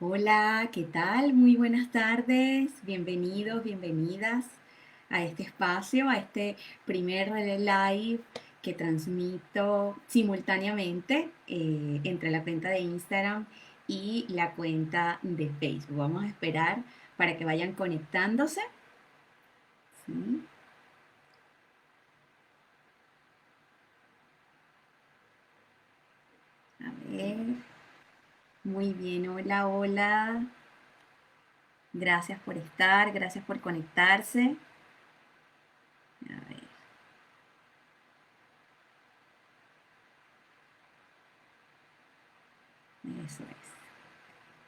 Hola, ¿qué tal? Muy buenas tardes. Bienvenidos, bienvenidas a este espacio, a este primer live que transmito simultáneamente entre la cuenta de Instagram y la cuenta de Facebook. Vamos a esperar para que vayan conectándose. Sí, a ver. Muy bien, hola, hola. Gracias por estar, gracias por conectarse. A ver, eso es.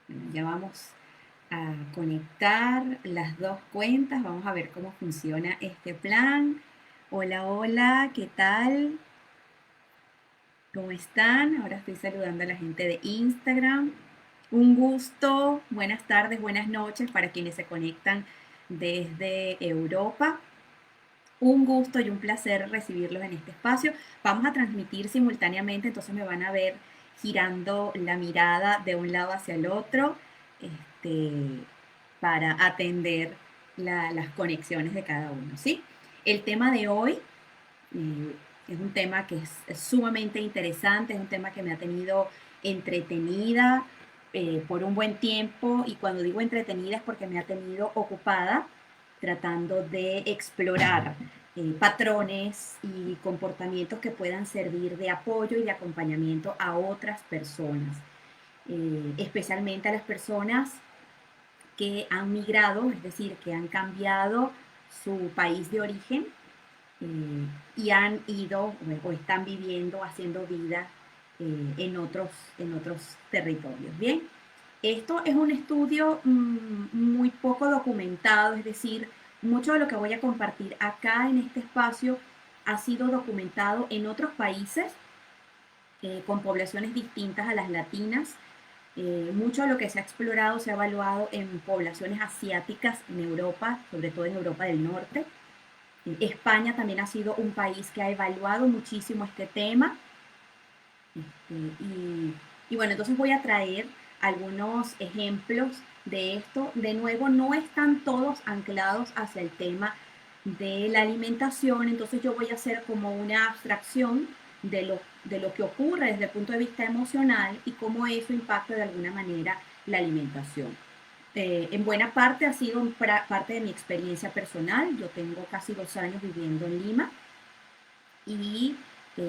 Bueno, ya vamos a conectar las dos cuentas. Vamos a ver cómo funciona este plan. Hola, hola, ¿qué tal? ¿Cómo están? Ahora estoy saludando a la gente de Instagram. Un gusto, buenas tardes, buenas noches para quienes se conectan desde Europa. Un gusto y un placer recibirlos en este espacio. Vamos a transmitir simultáneamente, entonces me van a ver girando la mirada de un lado hacia el otro, este, para atender las conexiones de cada uno, ¿sí? El tema de hoy es un tema que es sumamente interesante, es un tema que me ha tenido entretenida por un buen tiempo, y cuando digo entretenida es porque me ha tenido ocupada tratando de explorar patrones y comportamientos que puedan servir de apoyo y de acompañamiento a otras personas, especialmente a las personas que han migrado, es decir, que han cambiado su país de origen y han ido o están viviendo, haciendo vida en otros territorios. Bien, esto es un estudio muy poco documentado, es decir, mucho de lo que voy a compartir acá en este espacio ha sido documentado en otros países con poblaciones distintas a las latinas. Mucho de lo que se ha explorado se ha evaluado en poblaciones asiáticas en Europa, sobre todo en Europa del Norte. España también ha sido un país que ha evaluado muchísimo este tema. Y bueno, entonces voy a traer algunos ejemplos de esto. De nuevo, no están todos anclados hacia el tema de la alimentación, entonces yo voy a hacer como una abstracción de lo que ocurre desde el punto de vista emocional y cómo eso impacta de alguna manera la alimentación. En buena parte ha sido parte de mi experiencia personal. Yo tengo casi 2 años viviendo en Lima y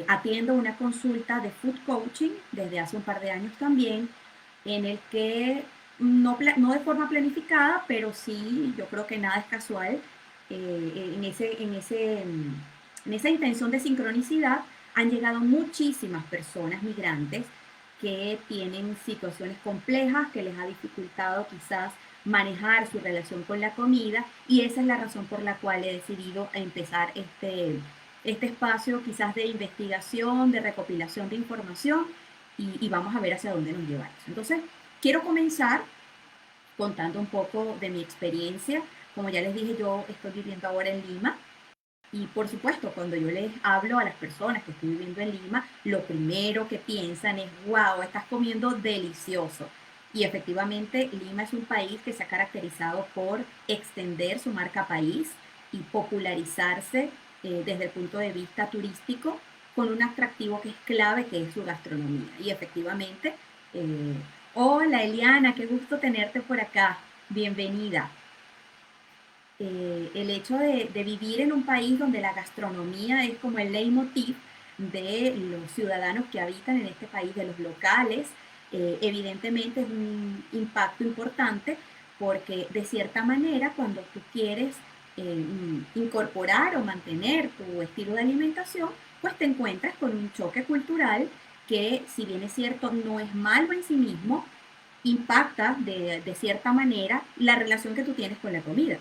atiendo una consulta de food coaching desde hace un par de años también, en el que no de forma planificada, pero sí, yo creo que nada es casual, en esa intención de sincronicidad han llegado muchísimas personas migrantes que tienen situaciones complejas que les ha dificultado quizás manejar su relación con la comida, y esa es la razón por la cual he decidido empezar este espacio quizás de investigación, de recopilación de información, y vamos a ver hacia dónde nos lleva eso. Entonces, quiero comenzar contando un poco de mi experiencia. Como ya les dije, yo estoy viviendo ahora en Lima, y por supuesto, cuando yo les hablo a las personas que estoy viviendo en Lima, lo primero que piensan es, wow, estás comiendo delicioso. Y efectivamente, Lima es un país que se ha caracterizado por extender su marca país y popularizarse desde el punto de vista turístico, con un atractivo que es clave, que es su gastronomía. Y efectivamente, eh, hola Eliana, qué gusto tenerte por acá. Bienvenida. El hecho de vivir en un país donde la gastronomía es como el leitmotiv de los ciudadanos que habitan en este país, de los locales, evidentemente es un impacto importante, porque de cierta manera cuando tú quieres incorporar o mantener tu estilo de alimentación, pues te encuentras con un choque cultural que, si bien es cierto, no es malo en sí mismo, impacta de cierta manera la relación que tú tienes con la comida.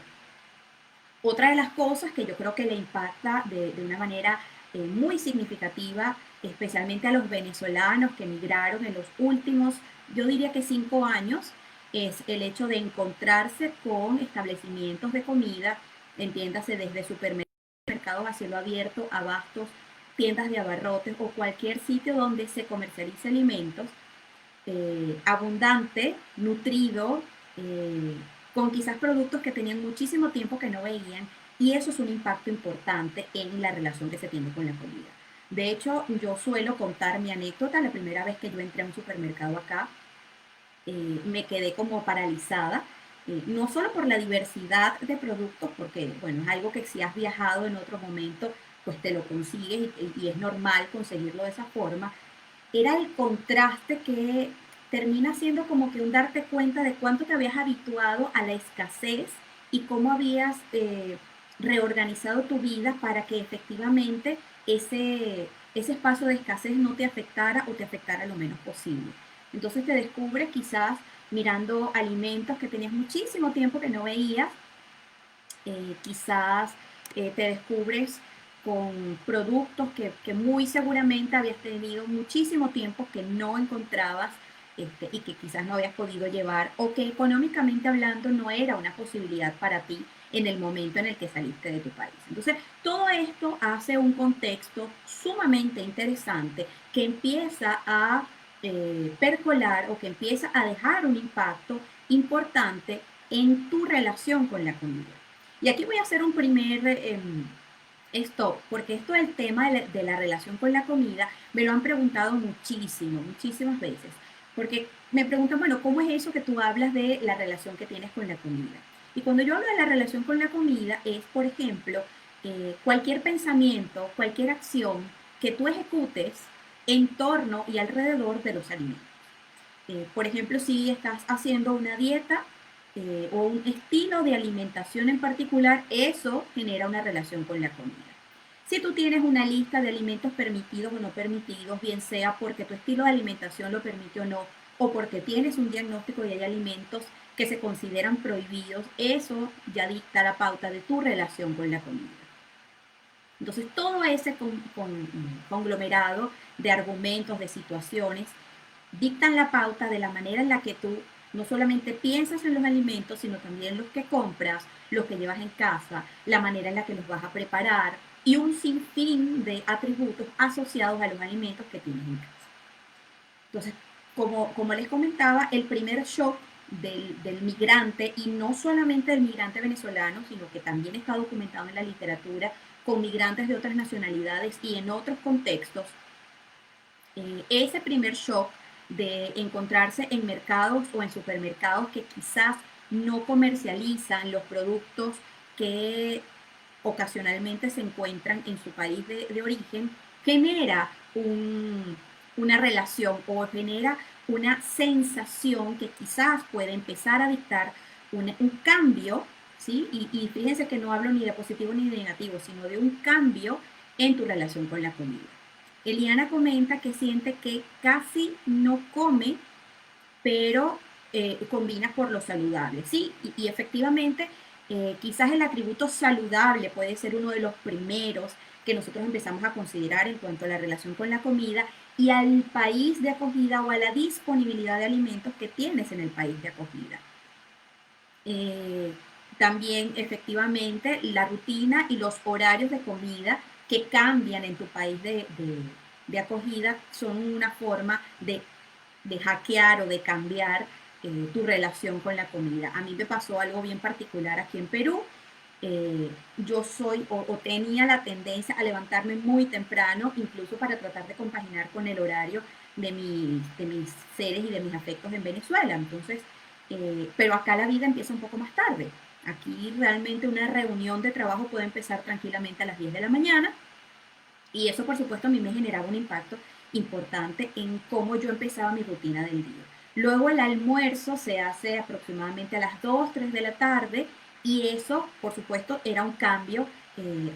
Otra de las cosas que yo creo que le impacta de una manera muy significativa, especialmente a los venezolanos que emigraron en los últimos, yo diría que 5 años, es el hecho de encontrarse con establecimientos de comida, entiéndase desde supermercados a cielo abierto, abastos, tiendas de abarrotes o cualquier sitio donde se comercialice alimentos, abundante, nutrido, eh, con quizás productos que tenían muchísimo tiempo que no veían, y eso es un impacto importante en la relación que se tiene con la comida. De hecho, yo suelo contar mi anécdota. La primera vez que yo entré a un supermercado acá, me quedé como paralizada, no solo por la diversidad de productos, porque bueno, es algo que si has viajado en otro momento, pues te lo consigues y es normal conseguirlo de esa forma. Era el contraste que termina siendo como que un darte cuenta de cuánto te habías habituado a la escasez y cómo habías reorganizado tu vida para que efectivamente ese espacio de escasez no te afectara o te afectara lo menos posible. Entonces te descubres quizás mirando alimentos que tenías muchísimo tiempo que no veías, quizás te descubres con productos que muy seguramente habías tenido muchísimo tiempo que no encontrabas, y que quizás no habías podido llevar o que económicamente hablando no era una posibilidad para ti en el momento en el que saliste de tu país. Entonces, todo esto hace un contexto sumamente interesante que empieza a percolar o que empieza a dejar un impacto importante en tu relación con la comida. Y aquí voy a hacer un primer stop, porque esto del tema de la relación con la comida me lo han preguntado muchísimo, muchísimas veces. Porque me preguntan, bueno, ¿cómo es eso que tú hablas de la relación que tienes con la comida? Y cuando yo hablo de la relación con la comida es, por ejemplo, cualquier pensamiento, cualquier acción que tú ejecutes en torno y alrededor de los alimentos. Por ejemplo, si estás haciendo una dieta o un estilo de alimentación en particular, eso genera una relación con la comida. Si tú tienes una lista de alimentos permitidos o no permitidos, bien sea porque tu estilo de alimentación lo permite o no, o porque tienes un diagnóstico y hay alimentos que se consideran prohibidos, eso ya dicta la pauta de tu relación con la comida. Entonces, todo ese conglomerado de argumentos, de situaciones, dictan la pauta de la manera en la que tú no solamente piensas en los alimentos, sino también los que compras, los que llevas en casa, la manera en la que los vas a preparar y un sinfín de atributos asociados a los alimentos que tienes en casa. Entonces, como les comentaba, el primer shock del migrante, y no solamente del migrante venezolano, sino que también está documentado en la literatura con migrantes de otras nacionalidades y en otros contextos, ese primer shock de encontrarse en mercados o en supermercados que quizás no comercializan los productos que ocasionalmente se encuentran en su país de origen, genera una relación o genera una sensación que quizás puede empezar a dictar un cambio, ¿sí? Y fíjense que no hablo ni de positivo ni de negativo, sino de un cambio en tu relación con la comida. Eliana comenta que siente que casi no come, pero combina por lo saludable, ¿sí? Y efectivamente, quizás el atributo saludable puede ser uno de los primeros que nosotros empezamos a considerar en cuanto a la relación con la comida y al país de acogida o a la disponibilidad de alimentos que tienes en el país de acogida. Eh, También efectivamente la rutina y los horarios de comida que cambian en tu país de acogida son una forma de hackear o de cambiar tu relación con la comida. A mí me pasó algo bien particular aquí en Perú. Yo soy o tenía la tendencia a levantarme muy temprano, incluso para tratar de compaginar con el horario de mis seres y de mis afectos en Venezuela. Entonces, pero acá la vida empieza un poco más tarde. Aquí realmente una reunión de trabajo puede empezar tranquilamente a las 10 de la mañana y eso por supuesto a mí me generaba un impacto importante en cómo yo empezaba mi rutina del día. Luego el almuerzo se hace aproximadamente a las 2 3 de la tarde y eso por supuesto era un cambio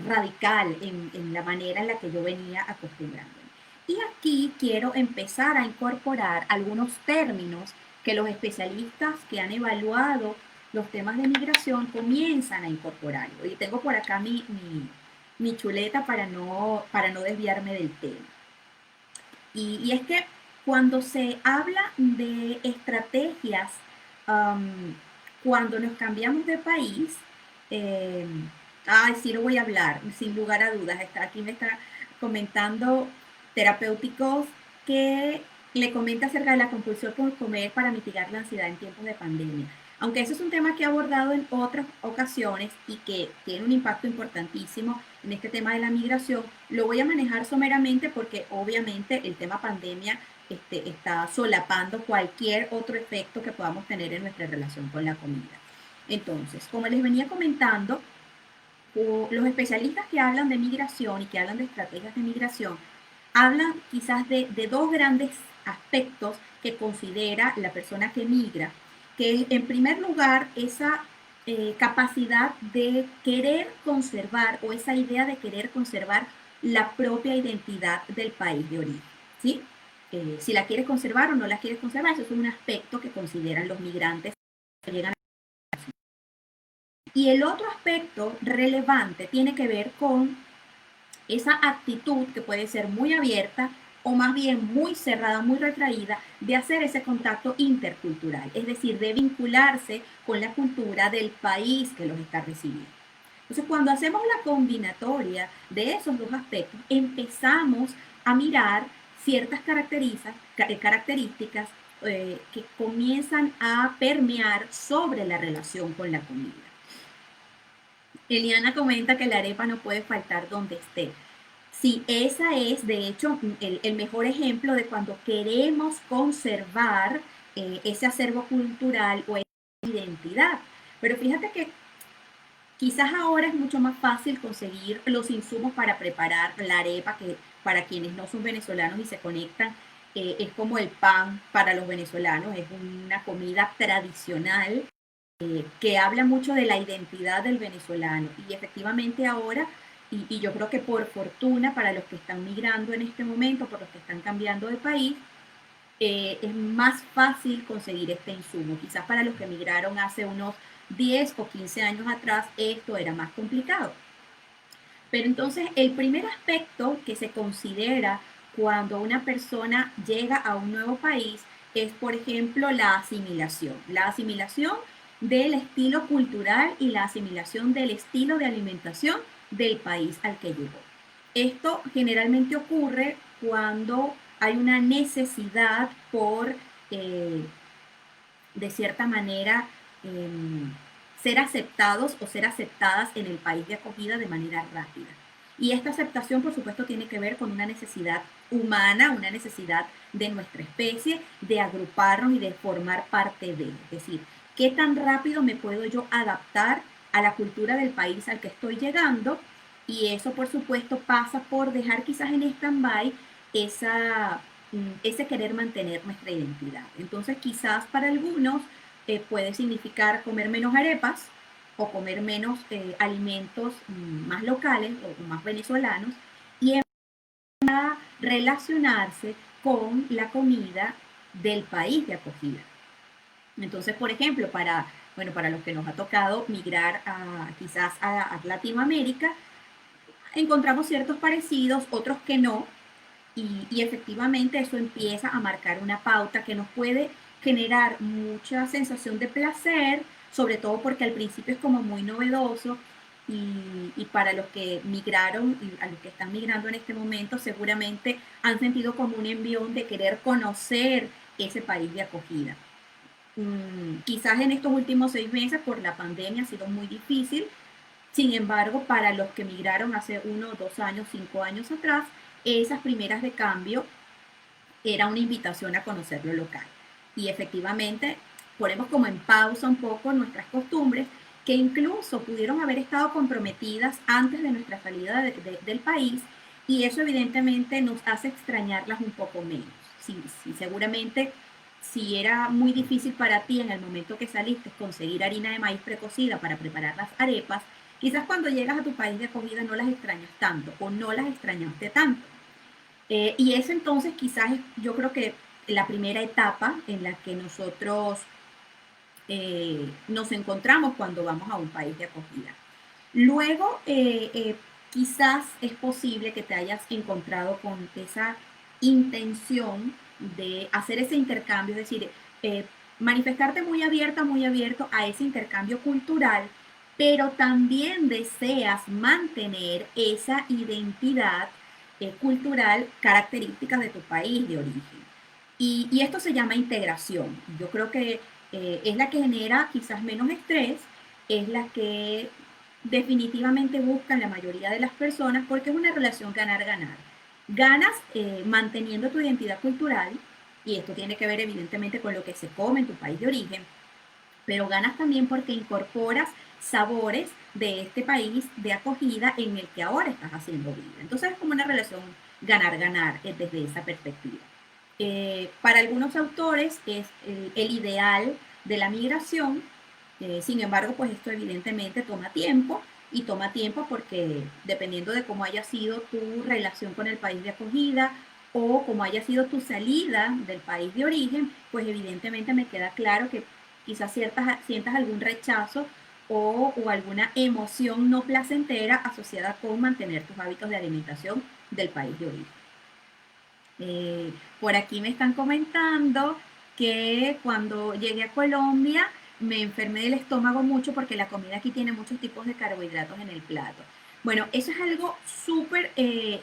radical en la manera en la que yo venía acostumbrándome. Y aquí quiero empezar a incorporar algunos términos que los especialistas que han evaluado los temas de migración comienzan a incorporar. Y tengo por acá mi chuleta para no desviarme del tema. Y es que cuando se habla de estrategias, um, cuando nos cambiamos de país, eh, sí lo voy a hablar, sin lugar a dudas. Aquí me está comentando terapéuticos que le comenta acerca de la compulsión por comer para mitigar la ansiedad en tiempos de pandemia. Aunque eso es un tema que he abordado en otras ocasiones y que tiene un impacto importantísimo en este tema de la migración, lo voy a manejar someramente porque obviamente el tema pandemia está solapando cualquier otro efecto que podamos tener en nuestra relación con la comida. Entonces, como les venía comentando, los especialistas que hablan de migración y que hablan de estrategias de migración hablan quizás de dos grandes aspectos que considera la persona que migra, que es en primer lugar esa capacidad de querer conservar o esa idea de querer conservar la propia identidad del país de origen, ¿sí? Si la quieres conservar o no la quieres conservar, eso es un aspecto que consideran los migrantes que llegan. Y el otro aspecto relevante tiene que ver con esa actitud que puede ser muy abierta o más bien muy cerrada, muy retraída, de hacer ese contacto intercultural, es decir, de vincularse con la cultura del país que los está recibiendo. Entonces, cuando hacemos la combinatoria de esos dos aspectos, empezamos a mirar ciertas características que comienzan a permear sobre la relación con la comida. Eliana comenta que la arepa no puede faltar donde esté. Sí, esa es, de hecho, el mejor ejemplo de cuando queremos conservar ese acervo cultural o esa identidad. Pero fíjate que quizás ahora es mucho más fácil conseguir los insumos para preparar la arepa, que para quienes no son venezolanos y se conectan, es como el pan para los venezolanos, es una comida tradicional que habla mucho de la identidad del venezolano. Y efectivamente ahora, y yo creo que por fortuna para los que están migrando en este momento, por los que están cambiando de país, es más fácil conseguir este insumo. Quizás para los que migraron hace unos 10 o 15 años atrás, esto era más complicado. Pero entonces el primer aspecto que se considera cuando una persona llega a un nuevo país es, por ejemplo, la asimilación. La asimilación del estilo cultural y la asimilación del estilo de alimentación del país al que llegó. Esto generalmente ocurre cuando hay una necesidad por, eh, de cierta manera, eh, ser aceptados o ser aceptadas en el país de acogida de manera rápida. Y esta aceptación, por supuesto, tiene que ver con una necesidad humana, una necesidad de nuestra especie, de agruparnos y de formar parte de. Es decir, ¿qué tan rápido me puedo yo adaptar a la cultura del país al que estoy llegando? Y eso, por supuesto, pasa por dejar quizás en stand-by ese querer mantener nuestra identidad. Entonces, quizás para algunos puede significar comer menos arepas o comer menos alimentos más locales o más venezolanos y a relacionarse con la comida del país de acogida. Entonces, por ejemplo, para los que nos ha tocado migrar quizás a Latinoamérica, encontramos ciertos parecidos, otros que no, y efectivamente eso empieza a marcar una pauta que nos puede generar mucha sensación de placer, sobre todo porque al principio es como muy novedoso y para los que migraron y a los que están migrando en este momento seguramente han sentido como un envión de querer conocer ese país de acogida. Quizás en estos últimos 6 meses por la pandemia ha sido muy difícil, sin embargo, para los que migraron hace 1, 2 años, 5 años atrás, esas primeras de cambio era una invitación a conocer lo local. Y efectivamente ponemos como en pausa un poco nuestras costumbres que incluso pudieron haber estado comprometidas antes de nuestra salida del país y eso evidentemente nos hace extrañarlas un poco menos. Sí, sí, seguramente si era muy difícil para ti en el momento que saliste conseguir harina de maíz precocida para preparar las arepas, quizás cuando llegas a tu país de acogida no las extrañas tanto o no las extrañaste tanto. Y eso entonces quizás yo creo que la primera etapa en la que nosotros nos encontramos cuando vamos a un país de acogida. Luego, quizás es posible que te hayas encontrado con esa intención de hacer ese intercambio, es decir, eh, manifestarte muy abierto a ese intercambio cultural, pero también deseas mantener esa identidad cultural característica de tu país de origen. Y esto se llama integración. Yo creo que es la que genera quizás menos estrés, es la que definitivamente buscan la mayoría de las personas porque es una relación ganar-ganar. Ganas manteniendo tu identidad cultural, y esto tiene que ver evidentemente con lo que se come en tu país de origen, pero ganas también porque incorporas sabores de este país de acogida en el que ahora estás haciendo vida. Entonces es como una relación ganar-ganar desde esa perspectiva. Para algunos autores es el ideal de la migración, sin embargo, pues esto evidentemente toma tiempo porque dependiendo de cómo haya sido tu relación con el país de acogida o cómo haya sido tu salida del país de origen, pues evidentemente me queda claro que quizás sientas algún rechazo o alguna emoción no placentera asociada con mantener tus hábitos de alimentación del país de origen. Por aquí me están comentando que cuando llegué a Colombia me enfermé del estómago mucho porque la comida aquí tiene muchos tipos de carbohidratos en el plato. Bueno, eso es algo súper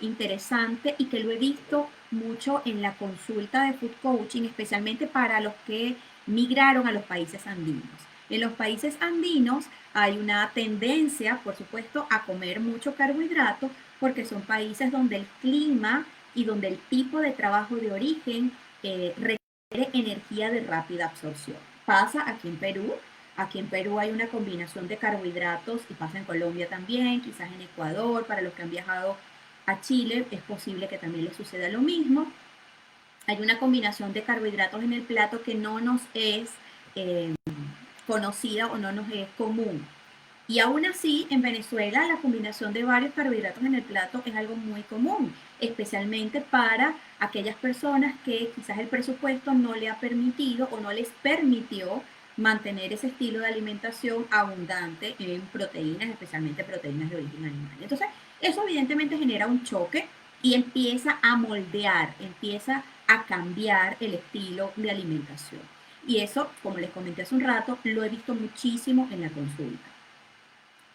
interesante y que lo he visto mucho en la consulta de food coaching, especialmente para los que migraron a los países andinos. En los países andinos hay una tendencia, por supuesto, a comer mucho carbohidrato porque son países donde el clima y donde el tipo de trabajo de origen requiere energía de rápida absorción. Pasa aquí en Perú. Aquí en Perú hay una combinación de carbohidratos y pasa en Colombia también, quizás en Ecuador, para los que han viajado a Chile es posible que también les suceda lo mismo. Hay una combinación de carbohidratos en el plato que no nos es eh, conocida o no nos es común. Y aún así, en Venezuela, la combinación de varios carbohidratos en el plato es algo muy común, especialmente para aquellas personas que quizás el presupuesto no le ha permitido o no les permitió mantener ese estilo de alimentación abundante en proteínas, especialmente proteínas de origen animal. Entonces, eso evidentemente genera un choque y empieza a moldear, empieza a cambiar el estilo de alimentación. Y eso, como les comenté hace un rato, lo he visto muchísimo en la consulta.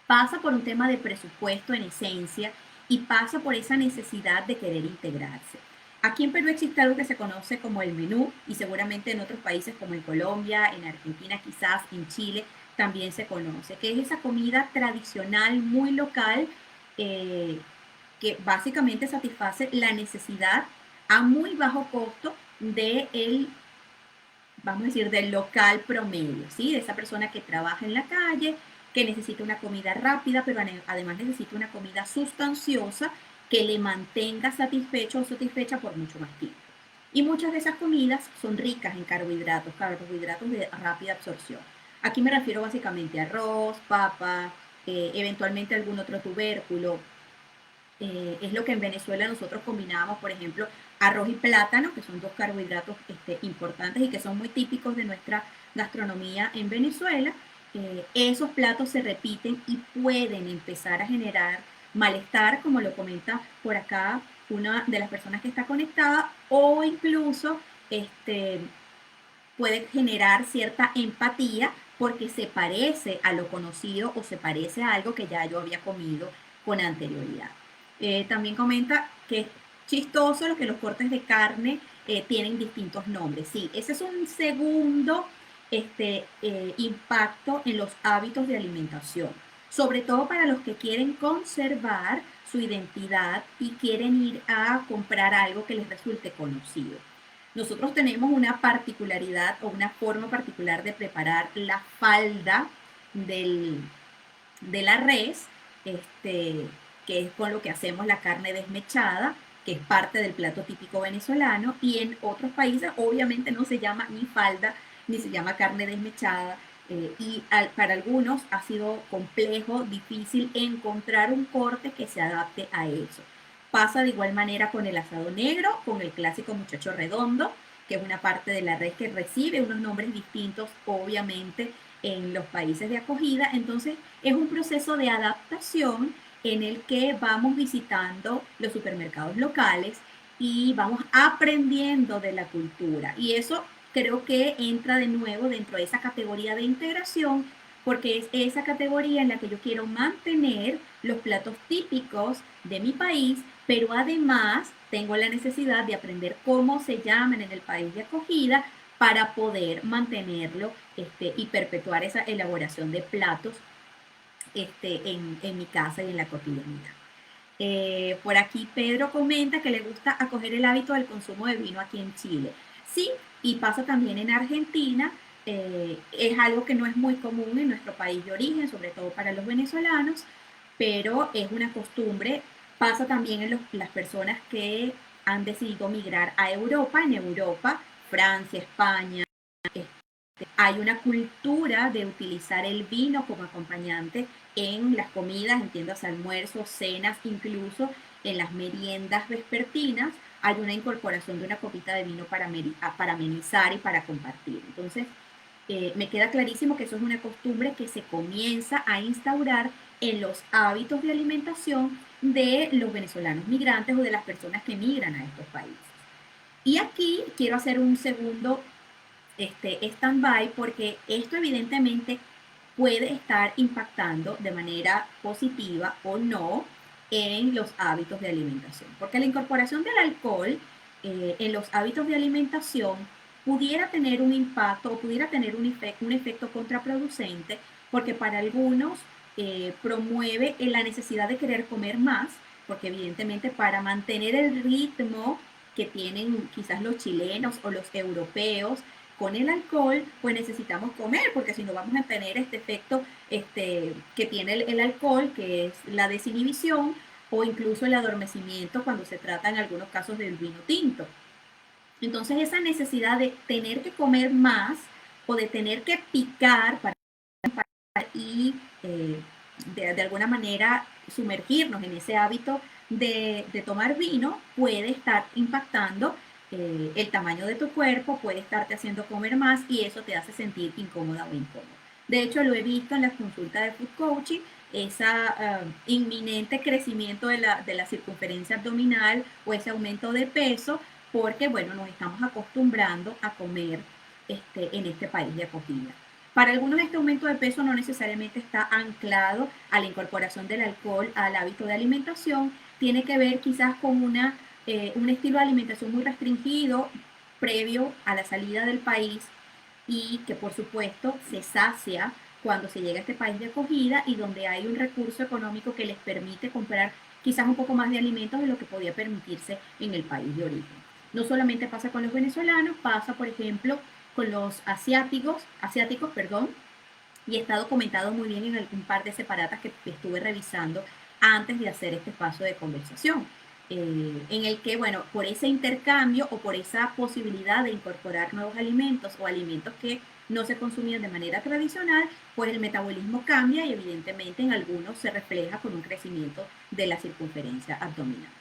Pasa por un tema de presupuesto en esencia y pasa por esa necesidad de querer integrarse. Aquí en Perú existe algo que se conoce como el menú y seguramente en otros países como en Colombia, en Argentina, quizás en Chile también se conoce, que es esa comida tradicional muy local eh, que básicamente satisface la necesidad a muy bajo costo de el, vamos a decir, del local promedio, ¿sí? De esa persona que trabaja en la calle, que necesita una comida rápida, pero además necesita una comida sustanciosa que le mantenga satisfecho o satisfecha por mucho más tiempo. Y muchas de esas comidas son ricas en carbohidratos de rápida absorción. Aquí me refiero básicamente a arroz, papa, eventualmente algún otro tubérculo, es lo que en Venezuela nosotros combinábamos, por ejemplo, arroz y plátano, que son dos carbohidratos importantes y que son muy típicos de nuestra gastronomía en Venezuela. Esos platos se repiten y pueden empezar a generar malestar, como lo comenta por acá una de las personas que está conectada, o incluso puede generar cierta empatía porque se parece a lo conocido o se parece a algo que ya yo había comido con anterioridad. También comenta que es chistoso lo que los cortes de carne tienen distintos nombres. Sí, ese es un segundo impacto en los hábitos de alimentación, sobre todo para los que quieren conservar su identidad y quieren ir a comprar algo que les resulte conocido. Nosotros tenemos una particularidad o una forma particular de preparar la falda del, de la res, que es con lo que hacemos la carne desmechada, que es parte del plato típico venezolano, y en otros países obviamente no se llama ni falda, ni se llama carne desmechada, para algunos ha sido complejo, difícil encontrar un corte que se adapte a eso. Pasa de igual manera con el asado negro, con el clásico muchacho redondo, que es una parte de la red que recibe unos nombres distintos, obviamente, en los países de acogida. Entonces, es un proceso de adaptación en el que vamos visitando los supermercados locales y vamos aprendiendo de la cultura. Y eso creo que entra de nuevo dentro de esa categoría de integración porque es esa categoría en la que yo quiero mantener los platos típicos de mi país, pero además tengo la necesidad de aprender cómo se llaman en el país de acogida para poder mantenerlo y perpetuar esa elaboración de platos en mi casa y en la cotidianidad. Por aquí Pedro comenta que le gusta acoger el hábito del consumo de vino aquí en Chile. Sí, y pasa también en Argentina. Es algo que no es muy común en nuestro país de origen, sobre todo para los venezolanos, pero es una costumbre. Pasa también en las personas que han decidido migrar a Europa. En Europa, Francia, España, hay una cultura de utilizar el vino como acompañante en las comidas, entiendas, almuerzos, cenas, incluso en las meriendas vespertinas, hay una incorporación de una copita de vino para amenizar y para compartir. Entonces, me queda clarísimo que eso es una costumbre que se comienza a instaurar en los hábitos de alimentación de los venezolanos migrantes o de las personas que migran a estos países. Y aquí quiero hacer un segundo stand-by porque esto evidentemente puede estar impactando de manera positiva o no en los hábitos de alimentación. Porque la incorporación del alcohol en los hábitos de alimentación pudiera tener un impacto o pudiera tener un efecto contraproducente porque para algunos promueve la necesidad de querer comer más, porque evidentemente para mantener el ritmo que tienen quizás los chilenos o los europeos con el alcohol, pues necesitamos comer, porque si no vamos a tener este efecto que tiene el alcohol, que es la desinhibición o incluso el adormecimiento cuando se trata en algunos casos del vino tinto. Entonces esa necesidad de tener que comer más o de tener que picar para y de alguna manera sumergirnos en ese hábito de tomar vino puede estar impactando el tamaño de tu cuerpo, puede estarte haciendo comer más y eso te hace sentir incómoda o incómodo. De hecho, lo he visto en las consultas de food coaching, ese inminente crecimiento de la circunferencia abdominal o ese aumento de peso, porque, bueno, nos estamos acostumbrando a comer en este país de acogida. Para algunos este aumento de peso no necesariamente está anclado a la incorporación del alcohol al hábito de alimentación, tiene que ver quizás con un estilo de alimentación muy restringido previo a la salida del país y que por supuesto se sacia cuando se llega a este país de acogida y donde hay un recurso económico que les permite comprar quizás un poco más de alimentos de lo que podía permitirse en el país de origen. No solamente pasa con los venezolanos, pasa por ejemplo con los asiáticos, perdón, y está documentado muy bien en algún par de separatas que estuve revisando antes de hacer este paso de conversación, en el que, bueno, por ese intercambio o por esa posibilidad de incorporar nuevos alimentos o alimentos que no se consumían de manera tradicional, pues el metabolismo cambia y evidentemente en algunos se refleja con un crecimiento de la circunferencia abdominal.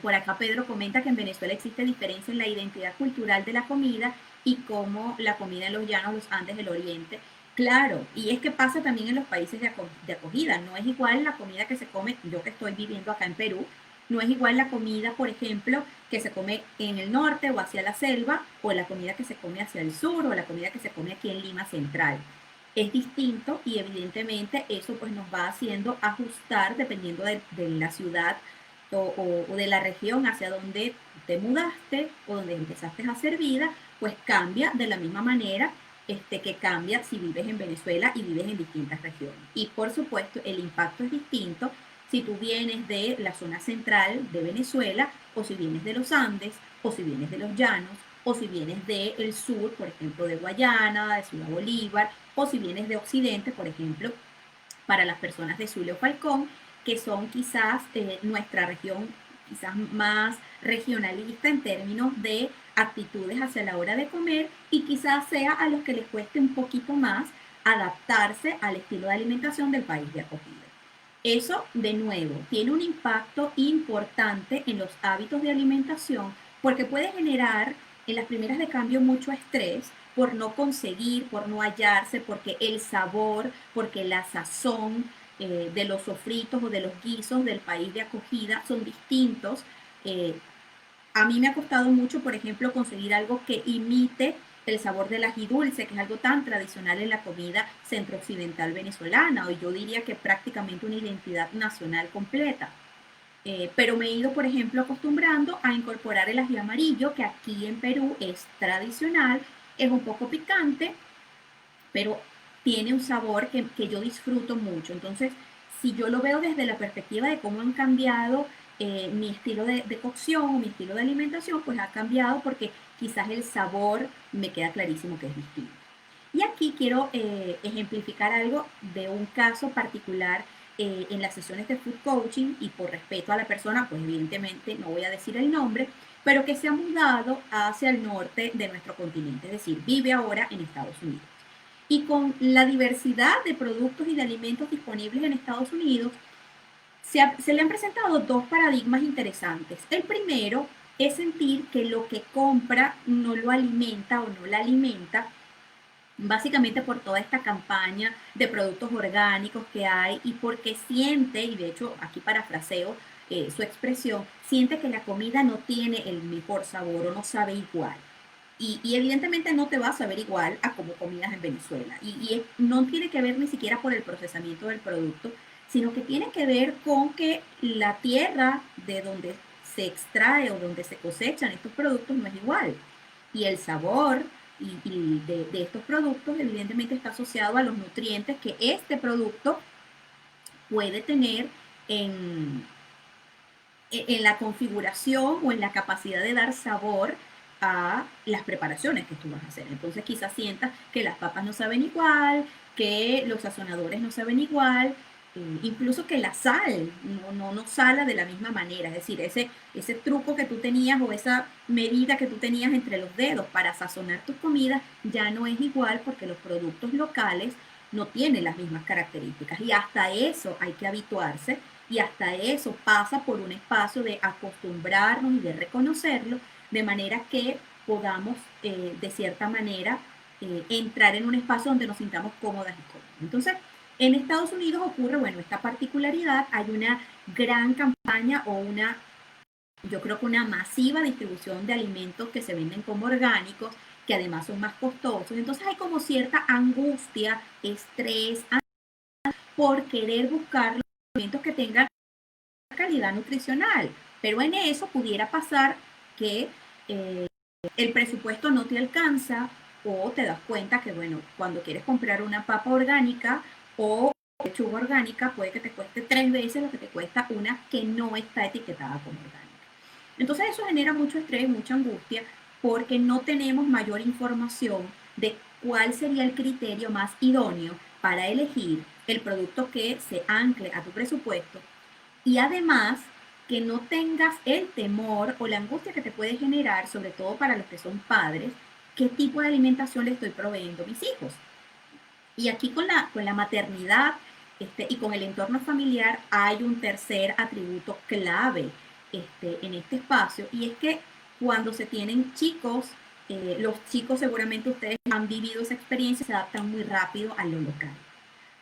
Por acá Pedro comenta que en Venezuela existe diferencia en la identidad cultural de la comida y cómo la comida en los llanos, los Andes, del Oriente. Claro, y es que pasa también en los países de acogida. No es igual la comida que se come, yo que estoy viviendo acá en Perú, no es igual la comida, por ejemplo, que se come en el norte o hacia la selva, o la comida que se come hacia el sur, o la comida que se come aquí en Lima Central. Es distinto y evidentemente eso pues nos va haciendo ajustar dependiendo de la ciudad o de la región hacia donde te mudaste o donde empezaste a hacer vida, pues cambia de la misma manera que cambia si vives en Venezuela y vives en distintas regiones. Y por supuesto, el impacto es distinto si tú vienes de la zona central de Venezuela o si vienes de los Andes o si vienes de los llanos o si vienes del sur, por ejemplo, de Guayana, de Ciudad Bolívar, o si vienes de Occidente, por ejemplo, para las personas de Zulia o Falcón, que son quizás nuestra región quizás más regionalista en términos de actitudes hacia la hora de comer y quizás sea a los que les cueste un poquito más adaptarse al estilo de alimentación del país de acogida. Eso, de nuevo, tiene un impacto importante en los hábitos de alimentación porque puede generar en las primeras de cambio mucho estrés por no conseguir, por no hallarse, porque el sabor, porque la sazón de los sofritos o de los guisos del país de acogida son distintos. A mí me ha costado mucho, por ejemplo, conseguir algo que imite el sabor del ají dulce, que es algo tan tradicional en la comida centro-occidental venezolana, o yo diría que prácticamente una identidad nacional completa. Pero me he ido, por ejemplo, acostumbrando a incorporar el ají amarillo, que aquí en Perú es tradicional, es un poco picante, pero tiene un sabor que yo disfruto mucho. Entonces, si yo lo veo desde la perspectiva de cómo han cambiado mi estilo de cocción o mi estilo de alimentación, pues ha cambiado porque quizás el sabor me queda clarísimo que es distinto. Y aquí quiero ejemplificar algo de un caso particular en las sesiones de food coaching y por respeto a la persona, pues evidentemente no voy a decir el nombre, pero que se ha mudado hacia el norte de nuestro continente, es decir, vive ahora en Estados Unidos. Y con la diversidad de productos y de alimentos disponibles en Estados Unidos, se le han presentado dos paradigmas interesantes. El primero es sentir que lo que compra no lo alimenta o no la alimenta, básicamente por toda esta campaña de productos orgánicos que hay y porque siente, y de hecho aquí parafraseo su expresión, siente que la comida no tiene el mejor sabor o no sabe igual. Y evidentemente no te va a saber igual a como comías en Venezuela. No tiene que ver ni siquiera por el procesamiento del producto, sino que tiene que ver con que la tierra de donde se extrae o donde se cosechan estos productos no es igual. Y el sabor de estos productos evidentemente está asociado a los nutrientes que este producto puede tener en, en la configuración o en la capacidad de dar sabor a las preparaciones que tú vas a hacer. Entonces quizás sientas que las papas no saben igual, que los sazonadores no saben igual, incluso que la sal no sala de la misma manera. Es decir, ese truco que tú tenías o esa medida que tú tenías entre los dedos para sazonar tus comidas ya no es igual porque los productos locales no tienen las mismas características. Y hasta eso hay que habituarse y hasta eso pasa por un espacio de acostumbrarnos y de reconocerlo, de manera que podamos, de cierta manera, entrar en un espacio donde nos sintamos cómodas y cómodos. Entonces, en Estados Unidos ocurre, bueno, esta particularidad, hay una gran campaña o yo creo que una masiva distribución de alimentos que se venden como orgánicos, que además son más costosos. Entonces hay como cierta angustia, estrés, por querer buscar los alimentos que tengan calidad nutricional, pero en eso pudiera pasar que el presupuesto no te alcanza o te das cuenta que, bueno, cuando quieres comprar una papa orgánica o lechuga orgánica, puede que te cueste 3 veces lo que te cuesta una que no está etiquetada como orgánica. Entonces eso genera mucho estrés, mucha angustia, porque no tenemos mayor información de cuál sería el criterio más idóneo para elegir el producto que se ancle a tu presupuesto y además que no tengas el temor o la angustia que te puede generar, sobre todo para los que son padres, qué tipo de alimentación le estoy proveyendo a mis hijos. Y aquí con la maternidad y con el entorno familiar hay un tercer atributo clave en este espacio, y es que cuando se tienen chicos, los chicos seguramente ustedes han vivido esa experiencia, se adaptan muy rápido a lo local,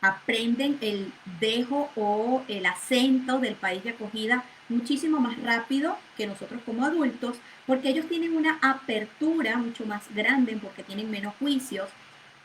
aprenden el dejo o el acento del país de acogida muchísimo más rápido que nosotros como adultos, porque ellos tienen una apertura mucho más grande, porque tienen menos juicios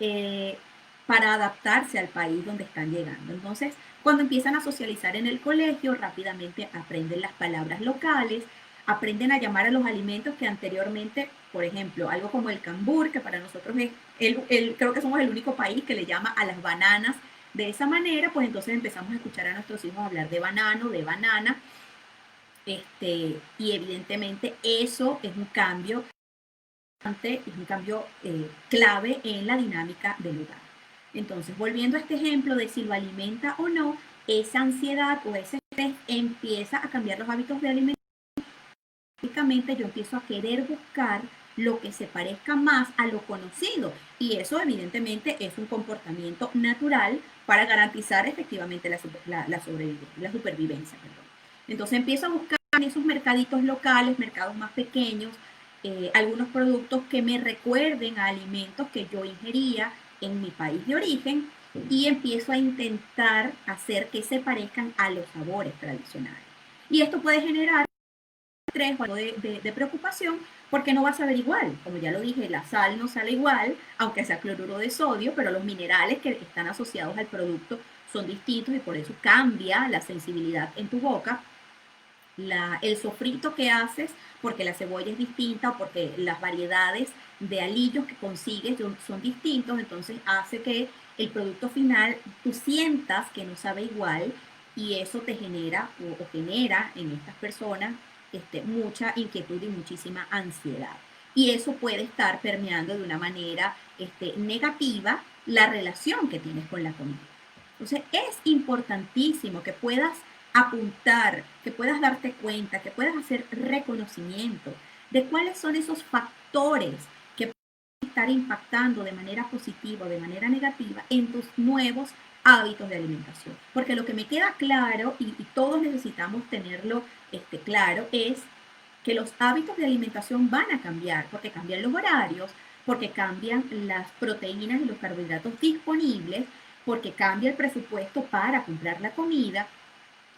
eh, para adaptarse al país donde están llegando. Entonces, cuando empiezan a socializar en el colegio, rápidamente aprenden las palabras locales, aprenden a llamar a los alimentos que anteriormente, por ejemplo, algo como el cambur, que para nosotros es, creo que somos el único país que le llama a las bananas de esa manera, pues entonces empezamos a escuchar a nuestros hijos hablar de banano, de banana, y evidentemente eso es un cambio clave en la dinámica del hogar. Entonces, volviendo a este ejemplo de si lo alimenta o no, esa ansiedad o ese estrés empieza a cambiar los hábitos de alimentación. Básicamente yo empiezo a querer buscar lo que se parezca más a lo conocido, y eso evidentemente es un comportamiento natural para garantizar efectivamente la supervivencia. Perdón. Entonces empiezo a buscar en esos mercaditos locales, mercados más pequeños, algunos productos que me recuerden a alimentos que yo ingería en mi país de origen, y empiezo a intentar hacer que se parezcan a los sabores tradicionales. Y esto puede generar estrés o algo de preocupación, porque no va a saber igual. Como ya lo dije, la sal no sale igual, aunque sea cloruro de sodio, pero los minerales que están asociados al producto son distintos y por eso cambia la sensibilidad en tu boca. El sofrito que haces, porque la cebolla es distinta o porque las variedades de alillos que consigues son distintos, entonces hace que el producto final tú sientas que no sabe igual y eso te genera o genera en estas personas mucha inquietud y muchísima ansiedad. Y eso puede estar permeando de una manera negativa la relación que tienes con la comida. Entonces es importantísimo que puedas apuntar, que puedas darte cuenta, que puedas hacer reconocimiento de cuáles son esos factores que pueden estar impactando de manera positiva o de manera negativa en tus nuevos hábitos de alimentación. Porque lo que me queda claro, y todos necesitamos tenerlo claro, es que los hábitos de alimentación van a cambiar, porque cambian los horarios, porque cambian las proteínas y los carbohidratos disponibles, porque cambia el presupuesto para comprar la comida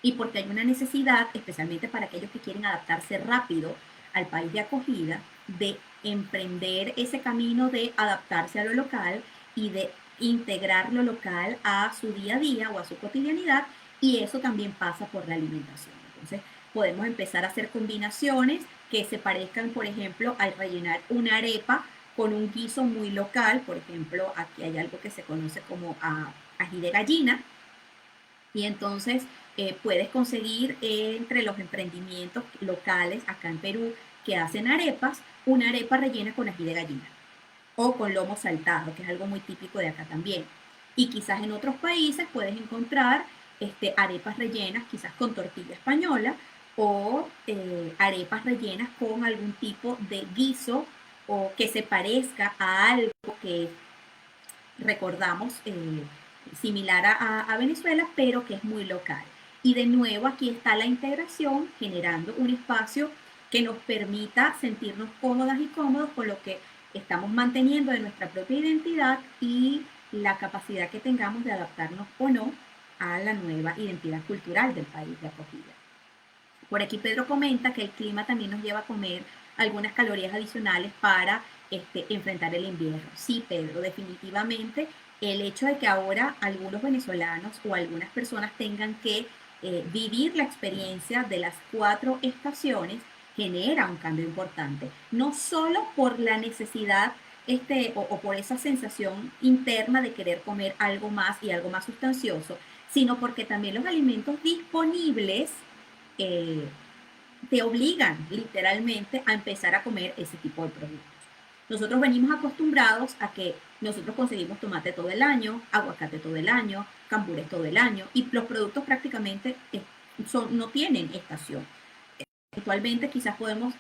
y porque hay una necesidad, especialmente para aquellos que quieren adaptarse rápido al país de acogida, de emprender ese camino de adaptarse a lo local y de integrar lo local a su día a día o a su cotidianidad, y eso también pasa por la alimentación. Entonces, podemos empezar a hacer combinaciones que se parezcan, por ejemplo, al rellenar una arepa con un guiso muy local. Por ejemplo, aquí hay algo que se conoce como ají de gallina, y entonces puedes conseguir entre los emprendimientos locales acá en Perú que hacen arepas, una arepa rellena con ají de gallina o con lomo saltado, que es algo muy típico de acá también. Y quizás en otros países puedes encontrar arepas rellenas quizás con tortilla española o arepas rellenas con algún tipo de guiso o que se parezca a algo que recordamos, similar a Venezuela, pero que es muy local. Y de nuevo aquí está la integración generando un espacio que nos permita sentirnos cómodas y cómodos con lo que estamos manteniendo de nuestra propia identidad y la capacidad que tengamos de adaptarnos o no a la nueva identidad cultural del país de acogida. Por aquí Pedro comenta que el clima también nos lleva a comer algunas calorías adicionales para enfrentar el invierno. Sí, Pedro, definitivamente el hecho de que ahora algunos venezolanos o algunas personas tengan que vivir la experiencia de las 4 estaciones genera un cambio importante, no solo por la necesidad o por esa sensación interna de querer comer algo más y algo más sustancioso, sino porque también los alimentos disponibles eh, te obligan literalmente a empezar a comer ese tipo de productos. Nosotros venimos acostumbrados a que nosotros conseguimos tomate todo el año, aguacate todo el año, cambures todo el año y los productos prácticamente no tienen estación. Actualmente quizás podemos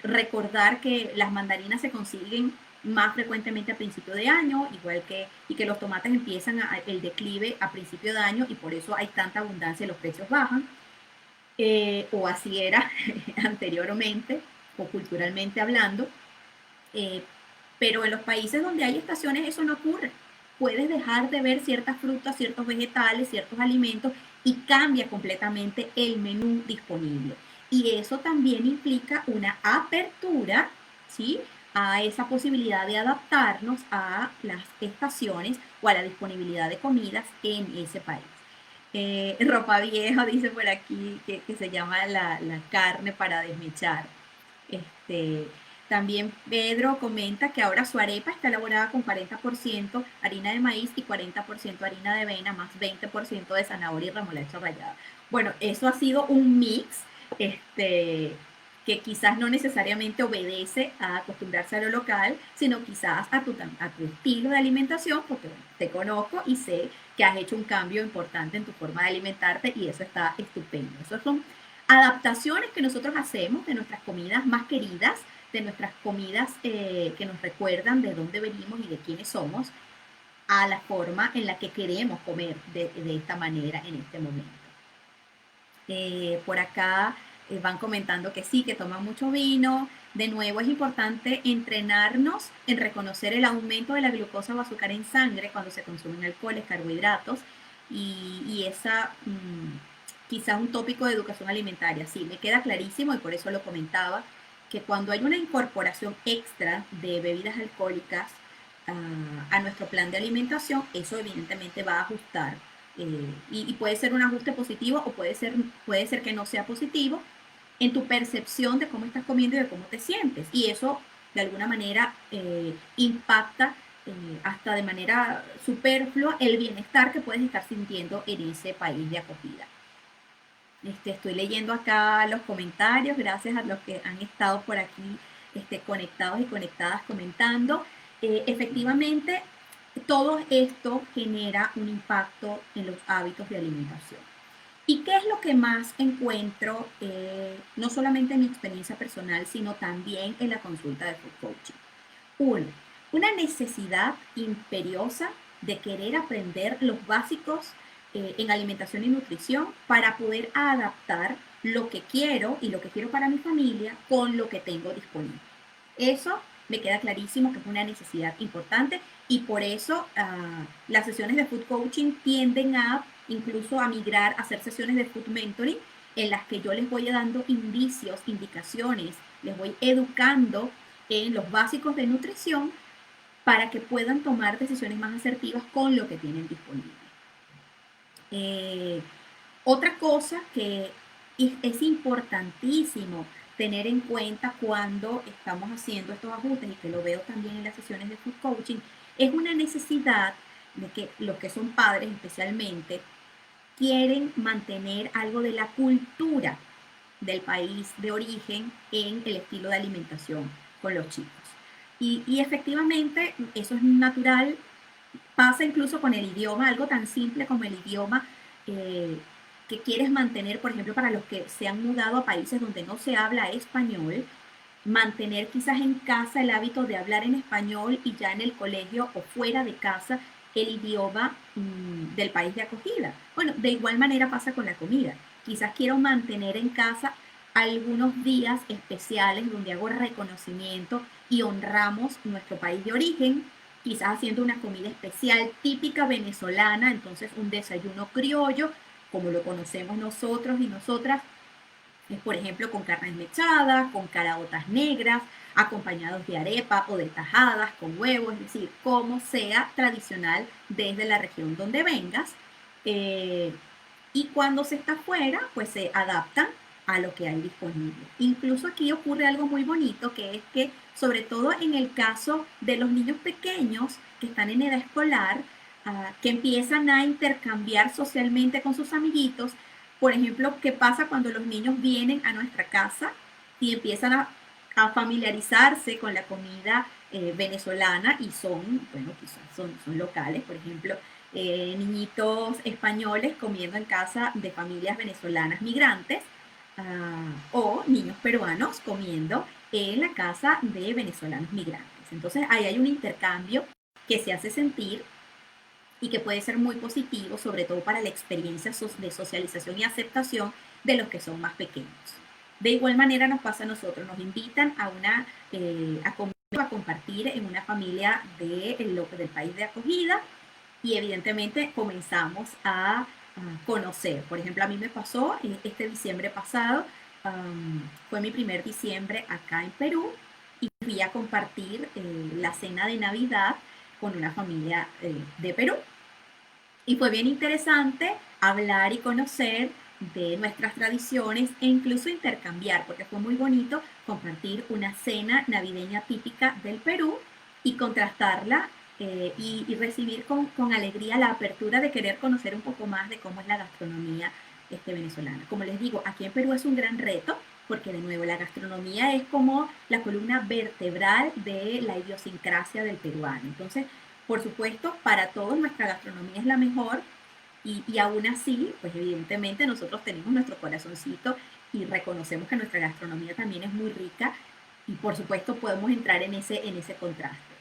recordar que las mandarinas se consiguen más frecuentemente a principio de año, igual y que los tomates empiezan el declive a principio de año y por eso hay tanta abundancia y los precios bajan, o así era anteriormente o culturalmente hablando, eh, pero en los países donde hay estaciones eso no ocurre. Puedes dejar de ver ciertas frutas, ciertos vegetales, ciertos alimentos y cambia completamente el menú disponible. Y eso también implica una apertura, ¿sí?, a esa posibilidad de adaptarnos a las estaciones o a la disponibilidad de comidas en ese país. Ropa vieja, dice por aquí, que se llama la carne para desmechar. Este, también Pedro comenta que ahora su arepa está elaborada con 40% harina de maíz y 40% harina de avena, más 20% de zanahoria y remolacha rallada. Bueno, eso ha sido un mix que quizás no necesariamente obedece a acostumbrarse a lo local, sino quizás a tu estilo de alimentación, porque bueno, te conozco y sé que has hecho un cambio importante en tu forma de alimentarte y eso está estupendo. Esos son adaptaciones que nosotros hacemos de nuestras comidas más queridas, de nuestras comidas que nos recuerdan de dónde venimos y de quiénes somos, a la forma en la que queremos comer de esta manera en este momento. Por acá van comentando que sí, que toman mucho vino. De nuevo, es importante entrenarnos en reconocer el aumento de la glucosa o azúcar en sangre cuando se consumen alcoholes, carbohidratos y esa quizás un tópico de educación alimentaria. Sí, me queda clarísimo y por eso lo comentaba. que cuando hay una incorporación extra de bebidas alcohólicas a nuestro plan de alimentación, eso evidentemente va a ajustar y puede ser un ajuste positivo o puede ser que no sea positivo en tu percepción de cómo estás comiendo y de cómo te sientes. Y eso de alguna manera impacta hasta de manera superflua el bienestar que puedes estar sintiendo en ese país de acogida. Estoy leyendo acá los comentarios, gracias a los que han estado por aquí conectados y conectadas comentando. Efectivamente, todo esto genera un impacto en los hábitos de alimentación. ¿Y qué es lo que más encuentro, no solamente en mi experiencia personal, sino también en la consulta de food coaching? Uno, una necesidad imperiosa de querer aprender los básicos en alimentación y nutrición para poder adaptar lo que quiero y lo que quiero para mi familia con lo que tengo disponible. Eso me queda clarísimo que es una necesidad importante y por eso las sesiones de food coaching tienden a incluso a migrar a hacer sesiones de food mentoring en las que yo les voy dando indicios, indicaciones, les voy educando en los básicos de nutrición para que puedan tomar decisiones más asertivas con lo que tienen disponible. Eh, Otra cosa que es importantísimo tener en cuenta cuando estamos haciendo estos ajustes y que lo veo también en las sesiones de food coaching, es una necesidad de que los que son padres especialmente quieren mantener algo de la cultura del país de origen en el estilo de alimentación con los chicos. Y efectivamente eso es natural, pasa incluso con el idioma, algo tan simple como el idioma que quieres mantener, por ejemplo, para los que se han mudado a países donde no se habla español, mantener quizás en casa el hábito de hablar en español y ya en el colegio o fuera de casa el idioma del país de acogida. Bueno, de igual manera pasa con la comida. Quizás quiero mantener en casa algunos días especiales donde hago reconocimiento y honramos nuestro país de origen, quizás haciendo una comida especial típica venezolana, entonces un desayuno criollo, como lo conocemos nosotros y nosotras, por ejemplo, con carnes mechadas, con caraotas negras, acompañados de arepa o de tajadas con huevos, es decir, como sea tradicional desde la región donde vengas. Eh, y cuando se está fuera, pues se adaptan a lo que hay disponible. Incluso aquí ocurre algo muy bonito, que es que, sobre todo en el caso de los niños pequeños que están en edad escolar, que empiezan a intercambiar socialmente con sus amiguitos, por ejemplo, ¿qué pasa cuando los niños vienen a nuestra casa y empiezan a familiarizarse con la comida venezolana y son, bueno, quizás son locales, por ejemplo, niñitos españoles comiendo en casa de familias venezolanas migrantes o niños peruanos comiendo en la casa de venezolanos migrantes. Entonces ahí hay un intercambio que se hace sentir y que puede ser muy positivo, sobre todo para la experiencia de socialización y aceptación de los que son más pequeños. De igual manera nos pasa a nosotros, nos invitan a compartir en una familia del país de acogida y evidentemente comenzamos a conocer. Por ejemplo, a mí me pasó este diciembre pasado, fue mi primer diciembre acá en Perú y fui a compartir la cena de Navidad con una familia de Perú. Y fue bien interesante hablar y conocer de nuestras tradiciones e incluso intercambiar, porque fue muy bonito compartir una cena navideña típica del Perú y contrastarla y recibir con alegría la apertura de querer conocer un poco más de cómo es la gastronomía venezolana. Como les digo, aquí en Perú es un gran reto, porque de nuevo la gastronomía es como la columna vertebral de la idiosincrasia del peruano. Entonces, por supuesto, para todos nuestra gastronomía es la mejor y aún así, pues evidentemente nosotros tenemos nuestro corazoncito y reconocemos que nuestra gastronomía también es muy rica y por supuesto podemos entrar en ese contraste.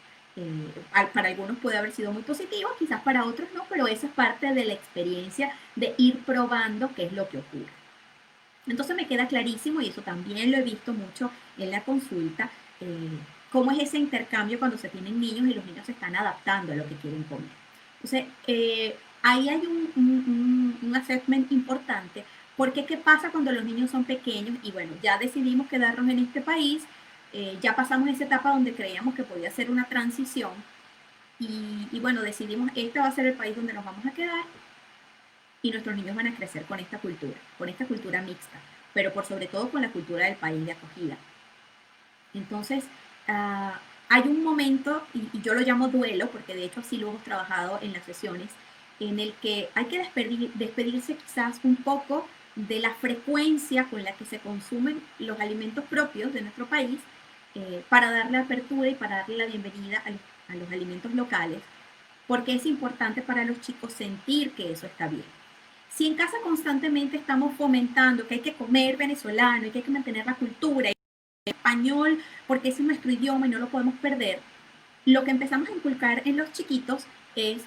Para algunos puede haber sido muy positivo, quizás para otros no, pero esa es parte de la experiencia de ir probando qué es lo que ocurre. Entonces me queda clarísimo, y eso también lo he visto mucho en la consulta, cómo es ese intercambio cuando se tienen niños y los niños se están adaptando a lo que quieren comer. Entonces, ahí hay un assessment importante Porque ¿qué pasa cuando los niños son pequeños? Y bueno, ya decidimos quedarnos en este país, ya pasamos esa etapa donde creíamos que podía ser una transición y bueno, decidimos, este va a ser el país donde nos vamos a quedar y nuestros niños van a crecer con esta cultura mixta, pero por sobre todo con la cultura del país de acogida. Entonces, hay un momento, y yo lo llamo duelo, porque de hecho así lo hemos trabajado en las sesiones, en el que hay que despedirse quizás un poco de la frecuencia con la que se consumen los alimentos propios de nuestro país, para darle apertura y para darle la bienvenida a los alimentos locales, porque es importante para los chicos sentir que eso está bien. Si en casa constantemente estamos fomentando que hay que comer venezolano y que hay que mantener la cultura español, porque ese es nuestro idioma y no lo podemos perder, lo que empezamos a inculcar en los chiquitos es,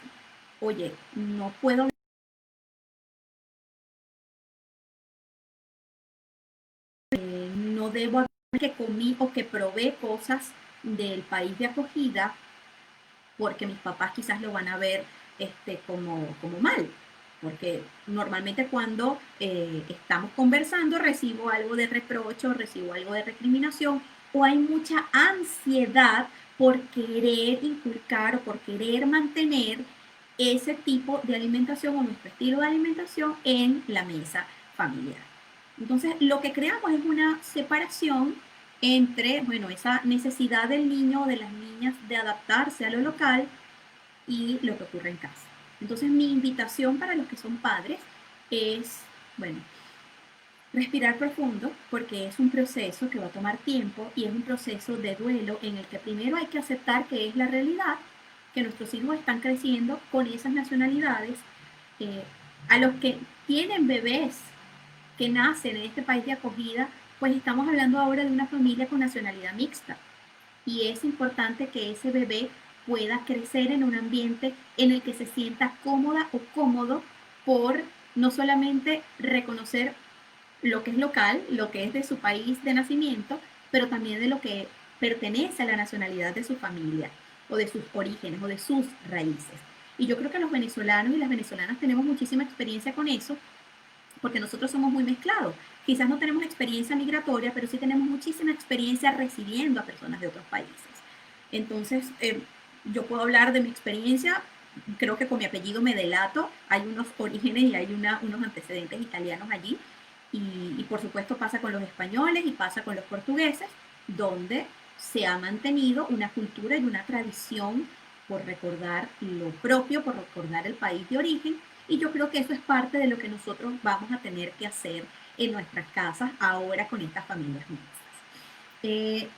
oye, no puedo, no debo que comí o que probé cosas del país de acogida porque mis papás quizás lo van a ver como mal. Porque normalmente cuando estamos conversando recibo algo de reproche, recibo algo de recriminación o hay mucha ansiedad por querer inculcar o por querer mantener ese tipo de alimentación o nuestro estilo de alimentación en la mesa familiar. Entonces, lo que creamos es una separación entre, bueno, esa necesidad del niño o de las niñas de adaptarse a lo local y lo que ocurre en casa. Entonces, mi invitación para los que son padres es, bueno, respirar profundo porque es un proceso que va a tomar tiempo y es un proceso de duelo en el que primero hay que aceptar que es la realidad, que nuestros hijos están creciendo con esas nacionalidades. eh, a los que tienen bebés que nacen en este país de acogida, pues estamos hablando ahora de una familia con nacionalidad mixta y es importante que ese bebé pueda crecer en un ambiente en el que se sienta cómoda o cómodo por no solamente reconocer lo que es local, lo que es de su país de nacimiento, pero también de lo que pertenece a la nacionalidad de su familia o de sus orígenes o de sus raíces. Y yo creo que los venezolanos y las venezolanas tenemos muchísima experiencia con eso, porque nosotros somos muy mezclados. Quizás no tenemos experiencia migratoria, pero sí tenemos muchísima experiencia recibiendo a personas de otros países. Entonces, yo puedo hablar de mi experiencia, creo que con mi apellido me delato, hay unos orígenes y hay unos antecedentes italianos allí, y por supuesto pasa con los españoles y pasa con los portugueses, donde se ha mantenido una cultura y una tradición por recordar lo propio, por recordar el país de origen, y yo creo que eso es parte de lo que nosotros vamos a tener que hacer en nuestras casas ahora con estas familias mixtas. Eh,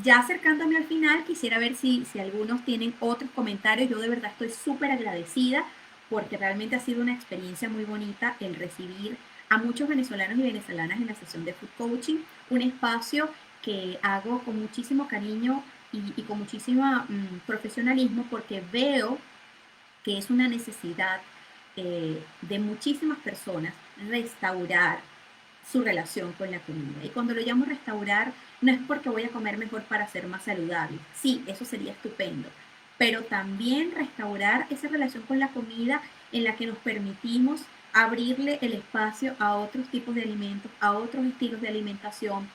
ya acercándome al final, quisiera ver si algunos tienen otros comentarios. Yo de verdad estoy súper agradecida porque realmente ha sido una experiencia muy bonita el recibir a muchos venezolanos y venezolanas en la sesión de Food Coaching, un espacio que hago con muchísimo cariño y con muchísimo profesionalismo porque veo que es una necesidad de muchísimas personas restaurar su relación con la comida. Y cuando lo llamo restaurar, no es porque voy a comer mejor para ser más saludable. Sí, eso sería estupendo. Pero también restaurar esa relación con la comida en la que nos permitimos abrirle el espacio a otros tipos de alimentos, a otros estilos de alimentación,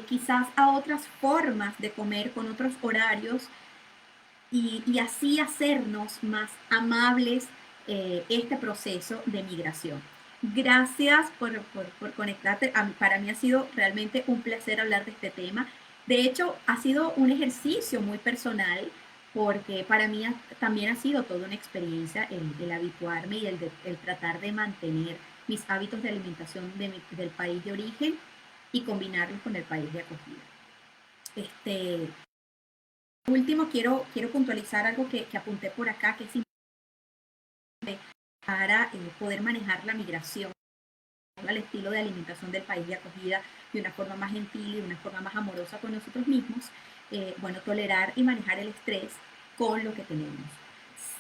quizás a otras formas de comer con otros horarios y así hacernos más amables este proceso de migración. Gracias por conectarte. Para mí ha sido realmente un placer hablar de este tema. De hecho, ha sido un ejercicio muy personal porque para mí también ha sido toda una experiencia el habituarme y el tratar de mantener mis hábitos de alimentación del país de origen y combinarlos con el país de acogida. Este, último, quiero puntualizar algo que apunté por acá, que es importante para poder manejar la migración al estilo de alimentación del país de acogida de una forma más gentil y de una forma más amorosa con nosotros mismos. Bueno, tolerar y manejar el estrés con lo que tenemos.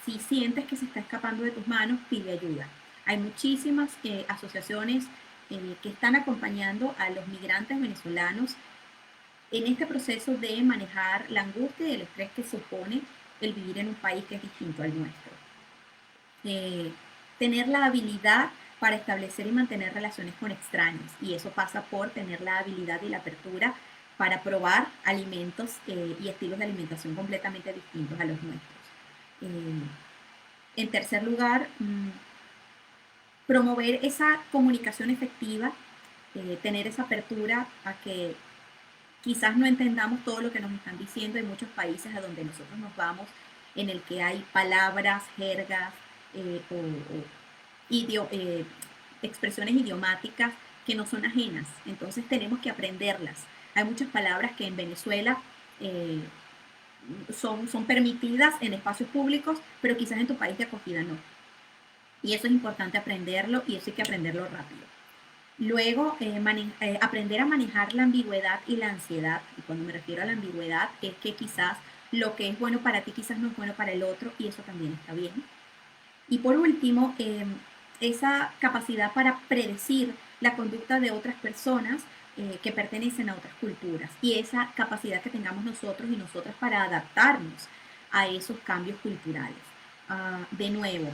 Si sientes que se está escapando de tus manos, pide ayuda. Hay muchísimas asociaciones que están acompañando a los migrantes venezolanos en este proceso de manejar la angustia y el estrés que supone el vivir en un país que es distinto al nuestro. Tener la habilidad para establecer y mantener relaciones con extraños. Y eso pasa por tener la habilidad y la apertura para probar alimentos y estilos de alimentación completamente distintos a los nuestros. Eh, en tercer lugar, promover esa comunicación efectiva, tener esa apertura a que quizás no entendamos todo lo que nos están diciendo. Hay muchos países a donde nosotros nos vamos en el que hay palabras, jergas o expresiones idiomáticas que no son ajenas. Entonces tenemos que aprenderlas. Hay muchas palabras que en Venezuela eh, son permitidas en espacios públicos, pero quizás en tu país de acogida no. Y eso es importante aprenderlo y eso hay que aprenderlo rápido. Luego, aprender a manejar la ambigüedad y la ansiedad. Y cuando me refiero a la ambigüedad, es que quizás lo que es bueno para ti quizás no es bueno para el otro y eso también está bien. Y por último, esa capacidad para predecir la conducta de otras personas que pertenecen a otras culturas y esa capacidad que tengamos nosotros y nosotras para adaptarnos a esos cambios culturales. De nuevo,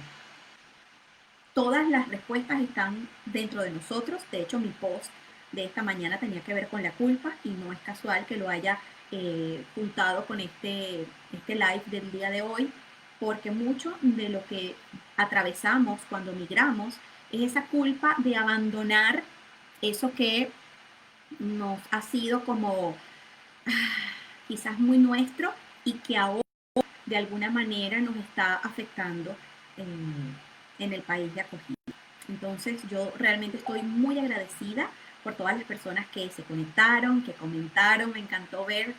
todas las respuestas están dentro de nosotros. De hecho, mi post de esta mañana tenía que ver con la culpa y no es casual que lo haya juntado con este live del día de hoy, porque mucho de lo que atravesamos cuando migramos es esa culpa de abandonar eso que nos ha sido como quizás muy nuestro y que ahora de alguna manera nos está afectando en el país de acogida. Entonces yo realmente estoy muy agradecida por todas las personas que se conectaron, que comentaron. Me encantó ver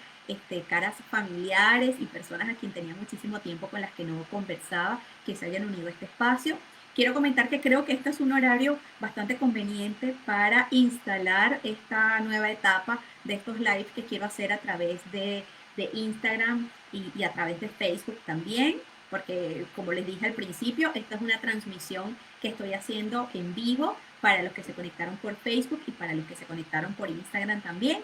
caras familiares y personas a quien tenía muchísimo tiempo con las que no conversaba, que se hayan unido a este espacio. Quiero comentar que creo que este es un horario bastante conveniente para instalar esta nueva etapa de estos lives que quiero hacer a través de Instagram y a través de Facebook también, porque como les dije al principio, esta es una transmisión que estoy haciendo en vivo para los que se conectaron por Facebook y para los que se conectaron por Instagram también.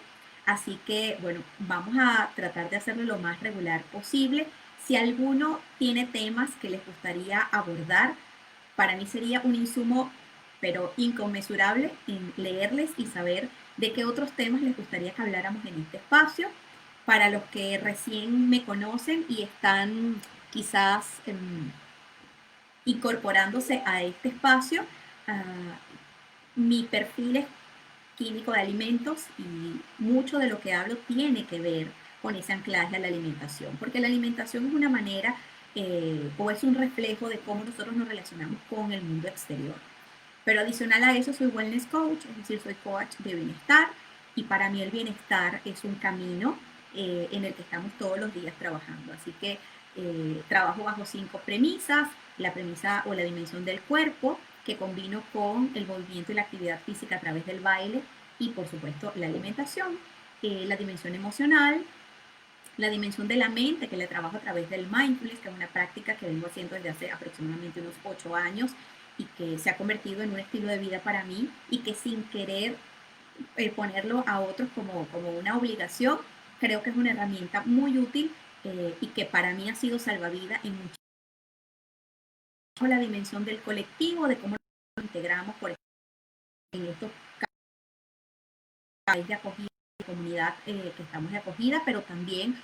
Así que, bueno, vamos a tratar de hacerlo lo más regular posible. Si alguno tiene temas que les gustaría abordar, para mí sería un insumo, pero inconmensurable, en leerles y saber de qué otros temas les gustaría que habláramos en este espacio. Para los que recién me conocen y están quizás incorporándose a este espacio, uh, mi perfil es químico de alimentos y mucho de lo que hablo tiene que ver con ese anclaje a la alimentación, porque la alimentación es una manera o es un reflejo de cómo nosotros nos relacionamos con el mundo exterior. Pero adicional a eso soy wellness coach, es decir, soy coach de bienestar y para mí el bienestar es un camino en el que estamos todos los días trabajando. Así que trabajo bajo 5 premisas: la premisa o la dimensión del cuerpo, que combino con el movimiento y la actividad física a través del baile y por supuesto la alimentación, la dimensión emocional, la dimensión de la mente, que le trabajo a través del mindfulness, que es una práctica que vengo haciendo desde hace aproximadamente unos 8 años y que se ha convertido en un estilo de vida para mí y que sin querer ponerlo a otros como una obligación, creo que es una herramienta muy útil y que para mí ha sido salvavidas en mucho. La dimensión del colectivo, de cómo nos integramos por ejemplo, en estos países de acogida, de comunidad que estamos de acogida, pero también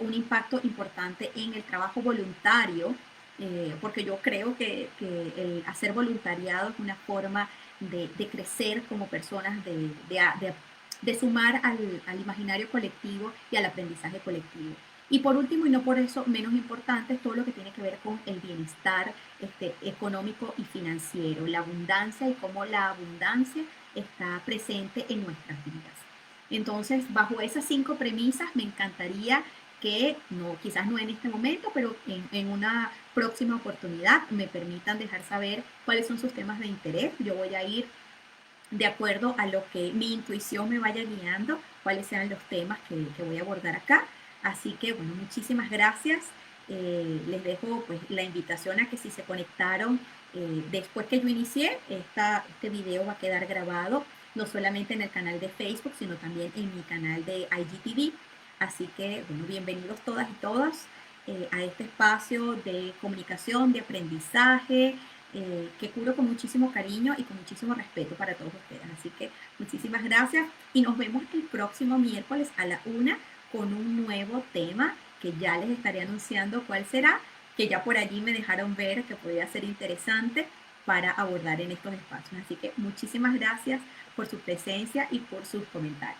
un impacto importante en el trabajo voluntario, porque yo creo que el hacer voluntariado es una forma de crecer como personas, de sumar al imaginario colectivo y al aprendizaje colectivo. Y por último, y no por eso menos importante, es todo lo que tiene que ver con el bienestar económico y financiero, la abundancia y cómo la abundancia está presente en nuestras vidas. Entonces, bajo esas 5 premisas, me encantaría que, no, quizás no en este momento, pero en una próxima oportunidad me permitan dejar saber cuáles son sus temas de interés. Yo voy a ir de acuerdo a lo que mi intuición me vaya guiando, cuáles sean los temas que voy a abordar acá. Así que, bueno, muchísimas gracias. Les dejo pues la invitación a que si se conectaron después que yo inicié, este video va a quedar grabado no solamente en el canal de Facebook, sino también en mi canal de IGTV. Así que, bueno, bienvenidos todas y todas a este espacio de comunicación, de aprendizaje, que curo con muchísimo cariño y con muchísimo respeto para todos ustedes. Así que muchísimas gracias y nos vemos el próximo miércoles a la 1 con un nuevo tema que ya les estaré anunciando cuál será, que ya por allí me dejaron ver que podría ser interesante para abordar en estos espacios. Así que muchísimas gracias por su presencia y por sus comentarios.